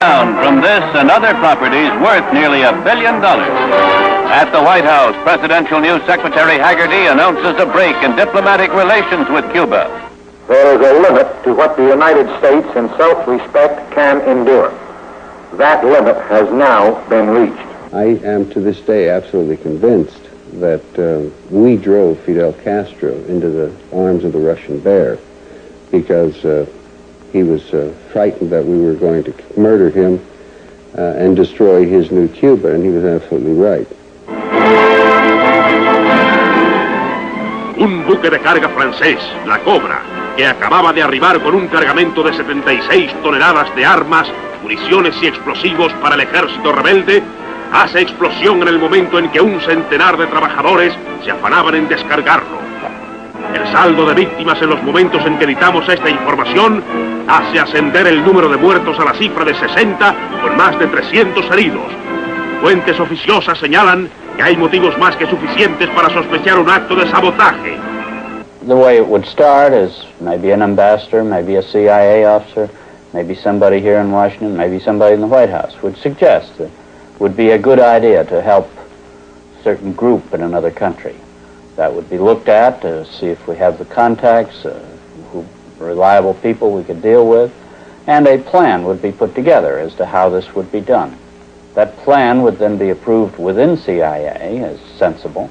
From this and other properties worth nearly $1 billion. At the White House, Presidential News Secretary Hagerty announces a break in diplomatic relations with Cuba. There is a limit to what the United States in self-respect can endure. That limit has now been reached. I am to this day absolutely convinced that we drove Fidel Castro into the arms of the Russian bear because he was frightened that we were going to murder him and destroy his new Cuba, and he was absolutely right. Un buque de carga francés, la Cobra, que acababa de arribar con un cargamento de 76 toneladas de armas, municiones y explosivos para el ejército rebelde, hace explosión en el momento en que un centenar de trabajadores se afanaban en descargarlo. El saldo de víctimas en los momentos en que editamos esta información hace ascender el número de muertos a la cifra de 60, con más de 300 heridos. Fuentes oficiosas señalan que hay motivos más que suficientes para sospechar un acto de sabotaje. The way it would start is maybe an ambassador, maybe a CIA officer, maybe somebody here in Washington, maybe somebody in the White House would suggest that it would be a good idea to help a certain group in another country. That would be looked at to see if we have the contacts, who reliable people we could deal with, and a plan would be put together as to how this would be done. That plan would then be approved within CIA as sensible,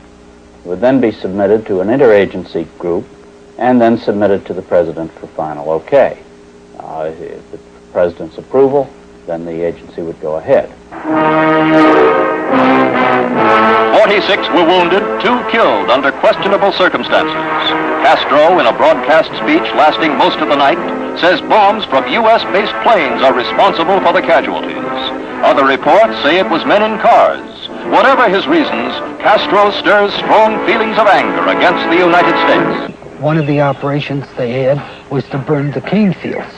would then be submitted to an interagency group, and then submitted to the President for final okay. If the President's approval, then the agency would go ahead. 46 were wounded, 2 killed under questionable circumstances. Castro, in a broadcast speech lasting most of the night, says bombs from U.S.-based planes are responsible for the casualties. Other reports say it was men in cars. Whatever his reasons, Castro stirs strong feelings of anger against the United States. One of the operations they had was to burn the cane fields.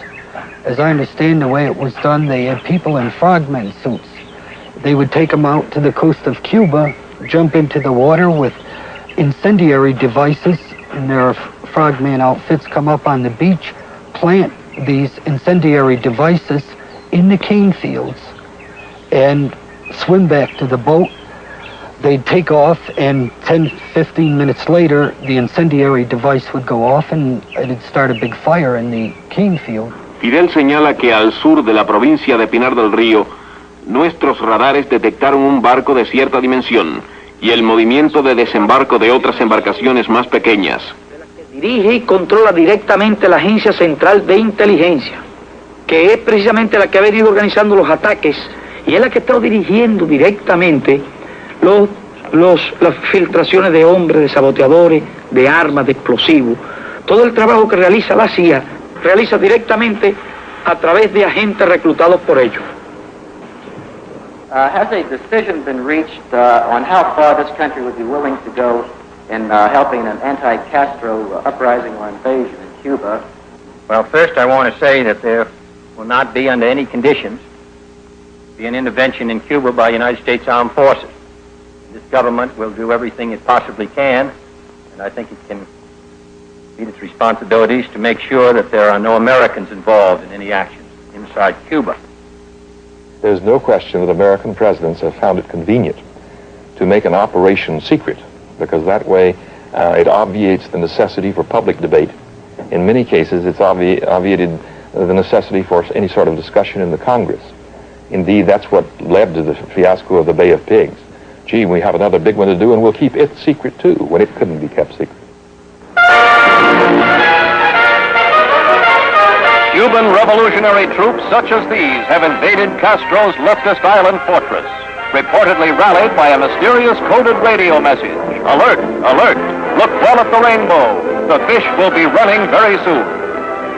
As I understand the way it was done, they had people in frogmen suits. They would take them out to the coast of Cuba, jump into the water with incendiary devices in their frogman outfits, come up on the beach, plant these incendiary devices in the cane fields, and swim back to the boat. They'd take off, and 10, 15 minutes later, the incendiary device would go off, and it'd start a big fire in the cane field. Fidel señala que al sur de la provincia de Pinar del Río, nuestros radares detectaron un barco de cierta dimensión y el movimiento de desembarco de otras embarcaciones más pequeñas. Dirige y controla directamente la Agencia Central de Inteligencia, que es precisamente la que ha venido organizando los ataques y es la que está dirigiendo directamente las filtraciones de hombres, de saboteadores, de armas, de explosivos. Todo el trabajo que realiza la CIA realiza directamente a través de agentes reclutados por ellos. Has a decision been reached on how far this country would be willing to go in helping an anti-Castro uprising or invasion in Cuba? Well, first I want to say that there will not be under any conditions be an intervention in Cuba by United States Armed Forces. This government will do everything it possibly can, and I think it can meet its responsibilities to make sure that there are no Americans involved in any actions inside Cuba. There's no question that American presidents have found it convenient to make an operation secret, because that way it obviates the necessity for public debate. In many cases, it's obviated the necessity for any sort of discussion in the Congress. Indeed, that's what led to the fiasco of the Bay of Pigs. Gee, we have another big one to do, and we'll keep it secret, too, when it couldn't be kept secret. Cuban revolutionary troops such as these have invaded Castro's leftist island fortress, reportedly rallied by a mysterious coded radio message. Alert, alert, look well at the rainbow. The fish will be running very soon.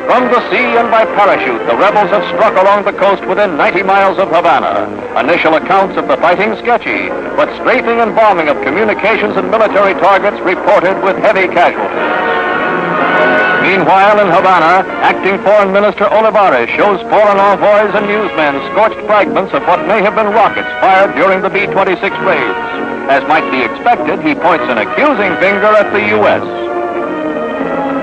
From the sea and by parachute, the rebels have struck along the coast within 90 miles of Havana. Initial accounts of the fighting sketchy, but strafing and bombing of communications and military targets reported with heavy casualties. Meanwhile, in Havana, acting Foreign Minister Olivares shows foreign envoys and newsmen scorched fragments of what may have been rockets fired during the B-26 raids. As might be expected, he points an accusing finger at the U.S.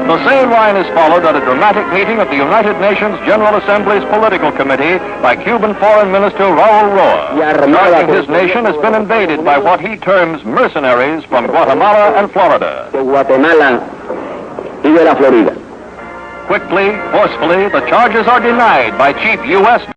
The same line is followed at a dramatic meeting of the United Nations General Assembly's Political Committee by Cuban Foreign Minister Raul Roa. Charging his nation has been invaded by what he terms mercenaries from Guatemala and Florida. Guatemala y de la Florida. Quickly, forcefully, the charges are denied by Chief U.S.